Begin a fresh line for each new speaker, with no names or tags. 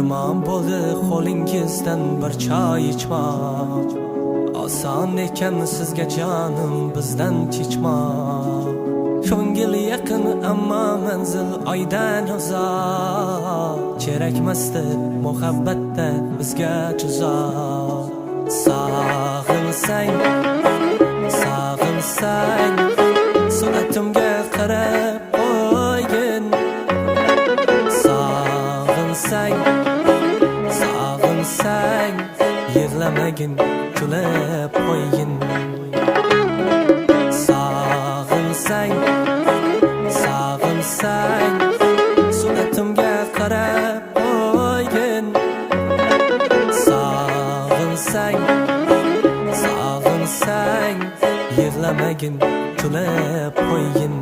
armon bo'ldi qo'lingizdan bir choy ichmoq. Oson ekan sizga jonim bizdan kechmoq. Ko'ngil yaqin ammo manzil oydan uzoq. Kerakmasdi muhabbatda bizga tuzoq. Sog'insang, sog'insang, soatimga qarab qo'ygin. Sog'insang, sog'insang, yig'lamagin, kulib qo'ygin. Sog'insang, sog'insang, soatimga qarab qo'ygin. Sog'insang, sog'insang, yig'lamagin, kulib qo'ygin.